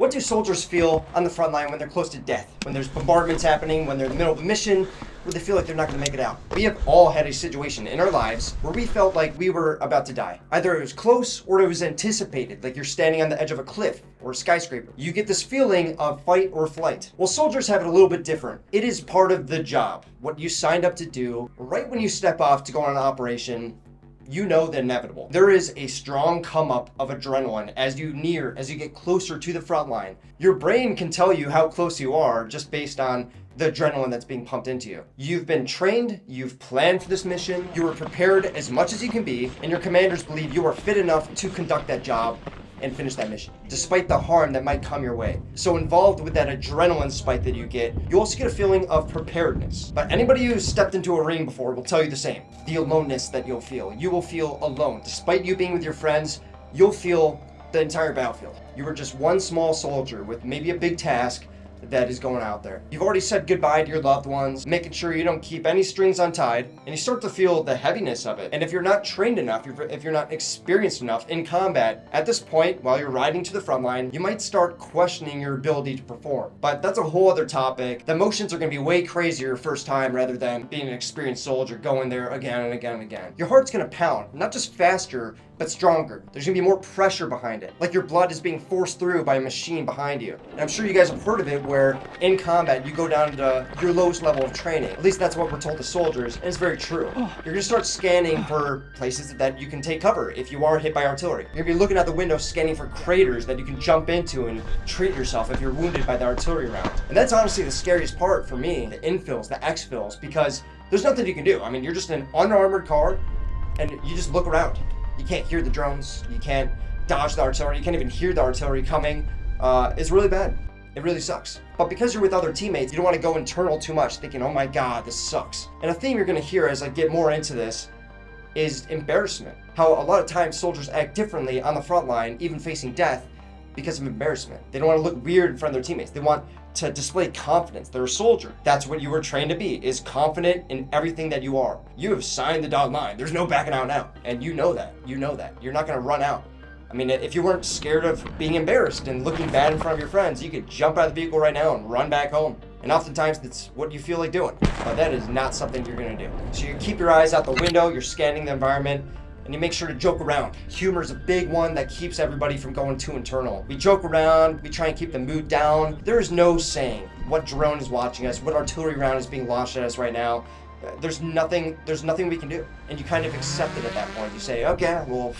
What do soldiers feel on the front line when they're close to death? When there's bombardments happening, when they're in the middle of a mission, where they feel like they're not going to make it out? We have all had a situation in our lives where we felt like we were about to die. Either it was close or it was anticipated, like you're standing on the edge of a cliff or a skyscraper. You get this feeling of fight or flight. Well, soldiers have it a little bit different. It is part of the job, what you signed up to do. Right when you step off to go on an operation, you know the inevitable. There is a strong come up of adrenaline as you get closer to the front line. Your brain can tell you how close you are just based on the adrenaline that's being pumped into you. You've been trained, you've planned for this mission, you were prepared as much as you can be, and your commanders believe you are fit enough to conduct that job and finish that mission, despite the harm that might come your way. So involved with that adrenaline spike that you get, you also get a feeling of preparedness. But anybody who's stepped into a ring before will tell you the same. The aloneness that you'll feel. You will feel alone. Despite you being with your friends, you'll feel the entire battlefield. You were just one small soldier with maybe a big task that is going out there. You've already said goodbye to your loved ones, making sure you don't keep any strings untied, and you start to feel the heaviness of it. And if you're not trained enough, if you're not experienced enough in combat, at this point, while you're riding to the front line, you might start questioning your ability to perform. But that's a whole other topic. The emotions are gonna be way crazier first time rather than being an experienced soldier going there again and again and again. Your heart's gonna pound, not just faster, but stronger. There's gonna be more pressure behind it, like your blood is being forced through by a machine behind you. And I'm sure you guys have heard of it where in combat you go down to your lowest level of training. At least that's what we're told to soldiers, and it's very true. You're gonna start scanning for places that you can take cover if you are hit by artillery. You're gonna be looking out the window scanning for craters that you can jump into and treat yourself if you're wounded by the artillery round. And that's honestly the scariest part for me, the infills, the exfills, because there's nothing you can do. I mean, you're just in an unarmored car and you just look around. You can't hear the drones, you can't dodge the artillery, you can't even hear the artillery coming. It's really bad. It really sucks. But because you're with other teammates, you don't want to go internal too much thinking, oh my God, this sucks. And a theme you're going to hear as I get more into this is embarrassment. How a lot of times soldiers act differently on the front line, even facing death, because of embarrassment. They don't want to look weird in front of their teammates. They want to display confidence. They're a soldier. That's what you were trained to be, is confident in everything that you are. You have signed the dotted line. There's no backing out now. And you know that. You know that. You're not going to run out. I mean, if you weren't scared of being embarrassed and looking bad in front of your friends, you could jump out of the vehicle right now and run back home. And oftentimes that's what you feel like doing. But that is not something you're going to do. So you keep your eyes out the window, you're scanning the environment, and you make sure to joke around. Humor is a big one that keeps everybody from going too internal. We joke around, we try and keep the mood down. There is no saying what drone is watching us, what artillery round is being launched at us right now. There's nothing we can do. And you kind of accept it at that point. You say, okay, well,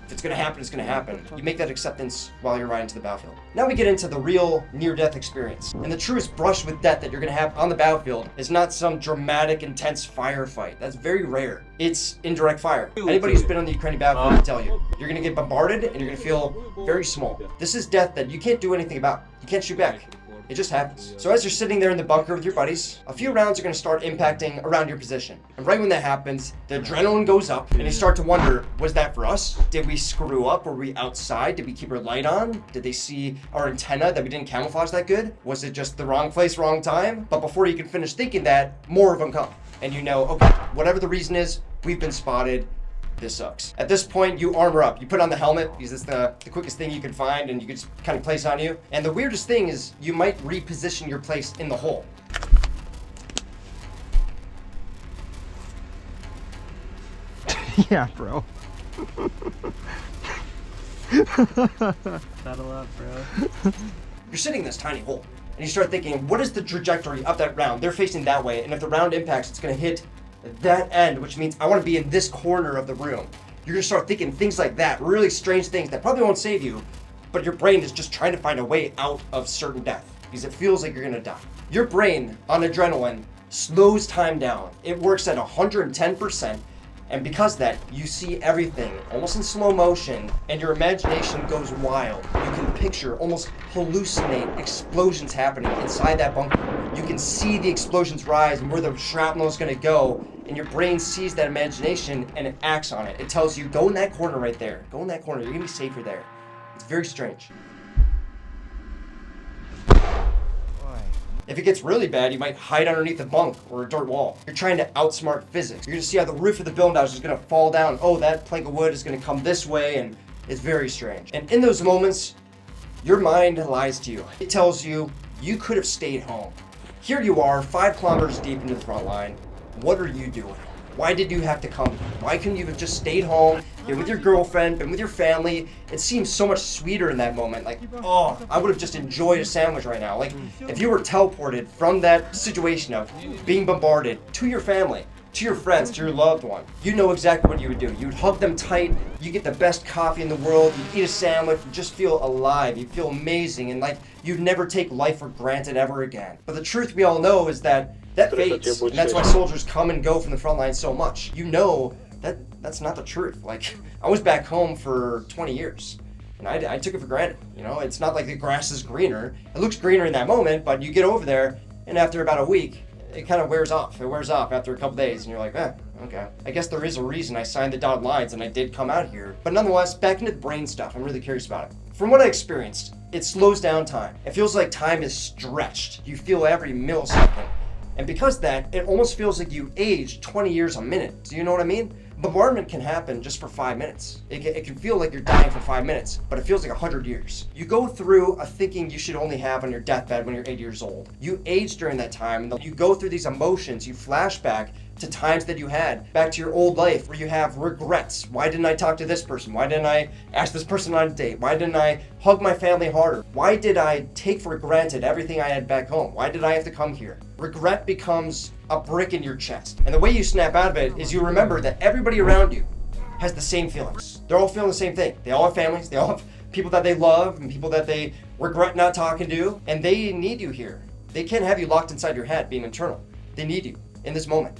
if it's gonna happen, it's gonna happen. You make that acceptance while you're riding to the battlefield. Now we get into the real near-death experience. And the truest brush with death that you're gonna have on the battlefield is not some dramatic, intense firefight. That's very rare. It's indirect fire. Anybody who's been on the Ukrainian battlefield will tell you. You're gonna get bombarded and you're gonna feel very small. This is death that you can't do anything about. You can't shoot back. It just happens. So as you're sitting there in the bunker with your buddies, a few rounds are going to start impacting around your position. And right when that happens, the adrenaline goes up and you start to wonder, was that for us? Did we screw up? Were we outside? Did we keep our light on? Did they see our antenna that we didn't camouflage that good? Was it just the wrong place, wrong time? But before you can finish thinking that, more of them come. And you know, okay, whatever the reason is, we've been spotted. This sucks. At this point, you armor up. You put on the helmet because it's the quickest thing you can find and you can just kind of place on you. And the weirdest thing is you might reposition your place in the hole. Yeah, bro. Battle up, bro. You're sitting in this tiny hole and you start thinking, what is the trajectory of that round? They're facing that way, and if the round impacts, it's gonna hit that end, which means I want to be in this corner of the room. You're gonna start thinking things like that, really strange things that probably won't save you, but your brain is just trying to find a way out of certain death because it feels like you're gonna die. Your brain on adrenaline slows time down. It works at 110%, and because of that, you see everything almost in slow motion, and your imagination goes wild. You can picture, almost hallucinate explosions happening inside that bunker. You can see the explosions rise and where the shrapnel is gonna go, and your brain sees that imagination and it acts on it. It tells you, go in that corner right there. Go in that corner, you're gonna be safer there. It's very strange. If it gets really bad, you might hide underneath a bunk or a dirt wall. You're trying to outsmart physics. You're gonna see how the roof of the building house is gonna fall down. Oh, that plank of wood is gonna come this way, and it's very strange. And in those moments, Your mind lies to you. It tells you you could have stayed home. Here you are, 5 kilometers deep into the front line. What are you doing? Why did you have to come here? Why couldn't you have just stayed home, been with your girlfriend, been with your family? It seems so much sweeter in that moment. Like, oh, I would have just enjoyed a sandwich right now. Like, if you were teleported from that situation of being bombarded to your family, to your friends, to your loved one, you know exactly what you would do. You'd hug them tight, you get the best coffee in the world, you eat a sandwich, you just feel alive, you feel amazing, and like you'd never take life for granted ever again. But the truth we all know is that fades, and that's why soldiers come and go from the front line so much. You know that that's not the truth. Like, I was back home for 20 years, and I took it for granted. You know, it's not like the grass is greener. It looks greener in that moment, but you get over there, and after about a week, it kind of wears off. It wears off after a couple days, and you're like, okay. I guess there is a reason I signed the dotted lines and I did come out here. But nonetheless, back into the brain stuff, I'm really curious about it. From what I experienced, it slows down time. It feels like time is stretched. You feel every millisecond. And because of that, it almost feels like you aged 20 years a minute. Do you know what I mean? Bombardment can happen just for 5 minutes. It can feel like you're dying for 5 minutes, but it feels like 100 years. You go through a thinking you should only have on your deathbed when you're 80 years old. You age during that time, and you go through these emotions, you flashback to times that you had, back to your old life where you have regrets. Why didn't I talk to this person? Why didn't I ask this person on a date? Why didn't I hug my family harder? Why did I take for granted everything I had back home? Why did I have to come here? Regret becomes a brick in your chest. And the way you snap out of it is you remember that everybody around you has the same feelings. They're all feeling the same thing. They all have families, they all have people that they love and people that they regret not talking to, and they need you here. They can't have you locked inside your head being internal. They need you in this moment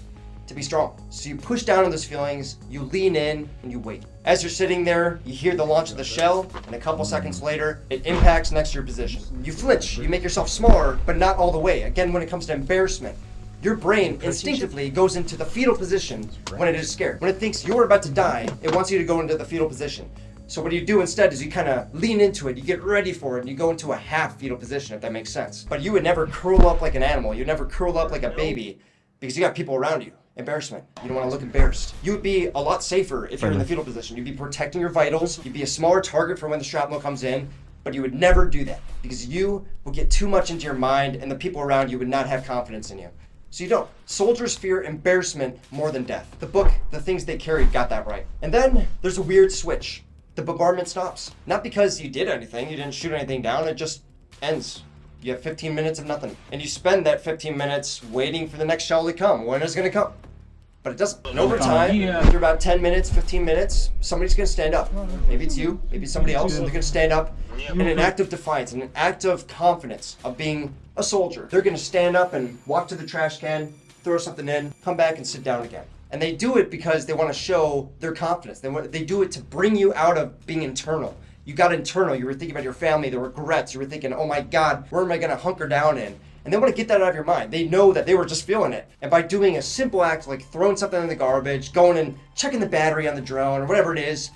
to be strong. So you push down on those feelings, you lean in, and you wait. As you're sitting there, you hear the launch of the shell, and a couple seconds later, it impacts next to your position. You flinch, you make yourself smaller, but not all the way. Again, when it comes to embarrassment, your brain instinctively goes into the fetal position when it is scared. When it thinks you're about to die, it wants you to go into the fetal position. So what you do instead is you kind of lean into it, you get ready for it, and you go into a half fetal position, if that makes sense. But you would never curl up like an animal, you'd never curl up like a baby, because you got people around you. Embarrassment. You don't want to look embarrassed. You would be a lot safer if you're in the fetal position. You'd be protecting your vitals. You'd be a smaller target for when the shrapnel comes in, but you would never do that because you would get too much into your mind and the people around you would not have confidence in you. So you don't. Soldiers fear embarrassment more than death. The book, The Things They Carried, got that right. And then there's a weird switch. The bombardment stops. Not because you did anything, you didn't shoot anything down, it just ends. You have 15 minutes of nothing. And you spend that 15 minutes waiting for the next shell to come. When is it going to come? But it doesn't. And over time, after about 10 minutes, 15 minutes, somebody's going to stand up. Maybe it's you, maybe it's somebody else, and they're going to stand up in an act of defiance, in an act of confidence, of being a soldier. They're going to stand up and walk to the trash can, throw something in, come back and sit down again. And they do it because they want to show their confidence. They do it to bring you out of being internal. You got internal, you were thinking about your family, the regrets, you were thinking, oh my God, where am I going to hunker down in? And they want to get that out of your mind. They know that they were just feeling it. And by doing a simple act like throwing something in the garbage, going and checking the battery on the drone or whatever it is,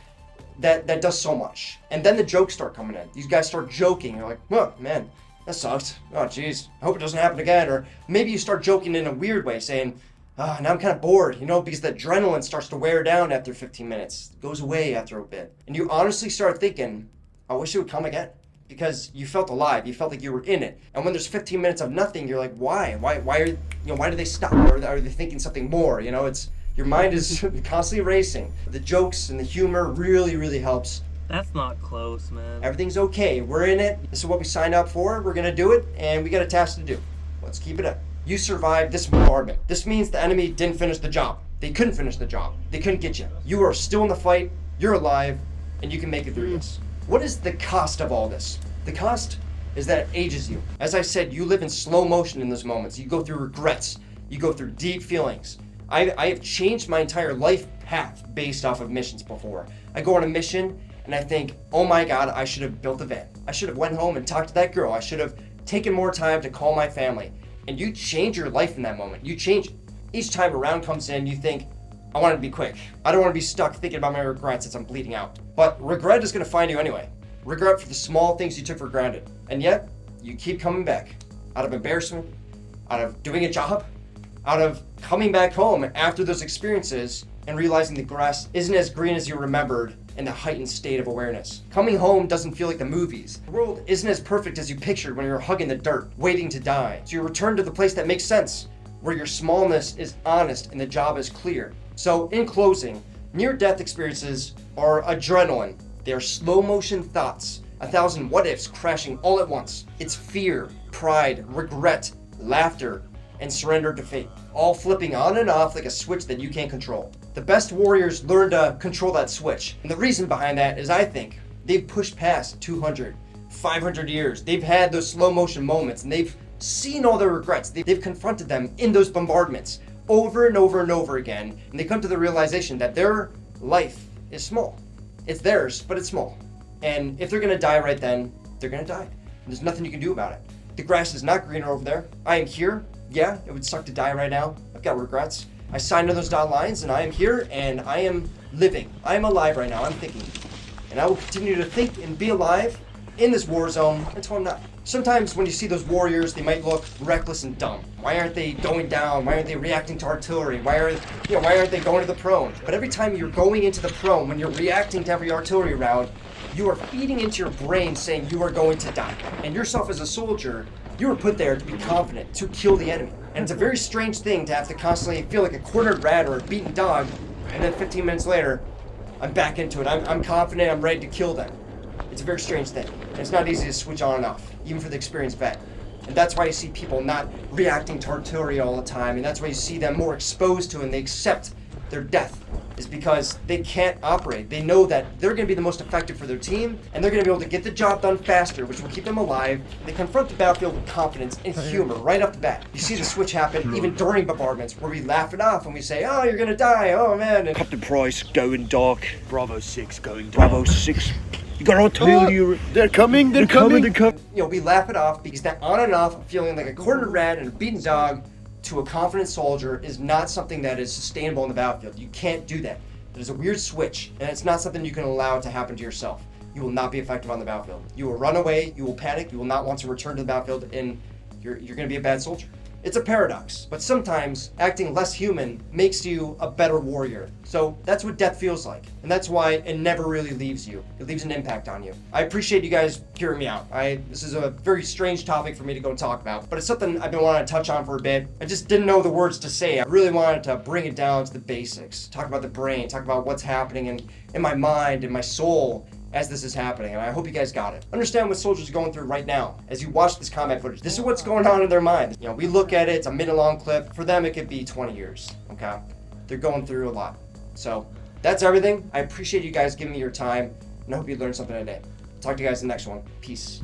that does so much. And then the jokes start coming in. These guys start joking. You're like, oh man, that sucks. Oh geez, I hope it doesn't happen again. Or maybe you start joking in a weird way saying, now I'm kind of bored, because the adrenaline starts to wear down after 15 minutes. It goes away after a bit. And you honestly start thinking, I wish it would come again. Because you felt alive, you felt like you were in it. And when there's 15 minutes of nothing, you're like, why? Why do they stop? Or are they thinking something more? It's your mind is constantly racing. The jokes and the humor really, really helps. That's not close, man. Everything's okay. We're in it. This is what we signed up for. We're gonna do it, and we got a task to do. Let's keep it up. You survived this bombardment. This means the enemy didn't finish the job. They couldn't finish the job. They couldn't get you. You are still in the fight. You're alive, and you can make it through this. What is the cost of all this? The cost is that it ages you. As I said, you live in slow motion in those moments. You go through regrets. You go through deep feelings. I have changed my entire life path based off of missions before. I go on a mission and I think, oh my God, I should have built a van. I should have went home and talked to that girl. I should have taken more time to call my family. And you change your life in that moment. You change it. Each time a round comes in, you think, I want it to be quick. I don't want to be stuck thinking about my regrets as I'm bleeding out. But regret is going to find you anyway. Regret for the small things you took for granted. And yet, you keep coming back. Out of embarrassment, out of doing a job, out of coming back home after those experiences and realizing the grass isn't as green as you remembered in the heightened state of awareness. Coming home doesn't feel like the movies. The world isn't as perfect as you pictured when you were hugging the dirt, waiting to die. So you return to the place that makes sense, where your smallness is honest and the job is clear. So in closing, near-death experiences are adrenaline. They are slow motion thoughts, 1,000 what-ifs crashing all at once. It's fear, pride, regret, laughter, and surrender to fate, all flipping on and off like a switch that you can't control. The best warriors learn to control that switch. And the reason behind that is I think they've pushed past 200, 500 years. They've had those slow motion moments and they've seen all their regrets. They've confronted them in those bombardments over and over and over again. And they come to the realization that their life is small. It's theirs, but it's small. And if they're gonna die right then, they're gonna die. And there's nothing you can do about it. The grass is not greener over there. I am here. Yeah, it would suck to die right now. I've got regrets. I signed on those dotted lines and I am here and I am living. I am alive right now. I'm thinking. And I will continue to think and be alive in this war zone until I'm not. Sometimes when you see those warriors, they might look reckless and dumb. Why aren't they going down? Why aren't they reacting to artillery? Why aren't they going to the prone? But every time you're going into the prone, when you're reacting to every artillery round, you are feeding into your brain saying you are going to die. And yourself as a soldier, you were put there to be confident, to kill the enemy. And it's a very strange thing to have to constantly feel like a cornered rat or a beaten dog, and then 15 minutes later, I'm back into it. I'm confident, I'm ready to kill them. It's a very strange thing. And it's not easy to switch on and off, even for the experienced vet. And that's why you see people not reacting to artillery all the time, and that's why you see them more exposed to it and they accept their death, is because they can't operate. They know that they're going to be the most effective for their team, and they're going to be able to get the job done faster, which will keep them alive. They confront the battlefield with confidence and humor right off the bat. You see the switch happen even during bombardments, where we laugh it off and we say, oh, you're going to die, oh man. And Captain Price going dark. Bravo 6 going down. Bravo 6. You got artillery. They're coming. They're coming. we laugh it off because that on and off, feeling like a cornered rat and a beaten dog to a confident soldier is not something that is sustainable in the battlefield. You can't do that. There's a weird switch, and it's not something you can allow to happen to yourself. You will not be effective on the battlefield. You will run away, you will panic, you will not want to return to the battlefield, and you're going to be a bad soldier. It's a paradox, but sometimes acting less human makes you a better warrior. So that's what death feels like, and that's why it never really leaves you. It leaves an impact on you. I appreciate you guys hearing me out. This is a very strange topic for me to go talk about, but it's something I've been wanting to touch on for a bit. I just didn't know the words to say. I really wanted to bring it down to the basics, talk about the brain, talk about what's happening in my mind, in my soul, as this is happening, and I hope you guys got it. Understand what soldiers are going through right now as you watch this combat footage. This is what's going on in their mind. We look at it, it's a minute-long clip. For them, it could be 20 years, okay? They're going through a lot. So, that's everything. I appreciate you guys giving me your time, and I hope you learned something today. Talk to you guys in the next one. Peace.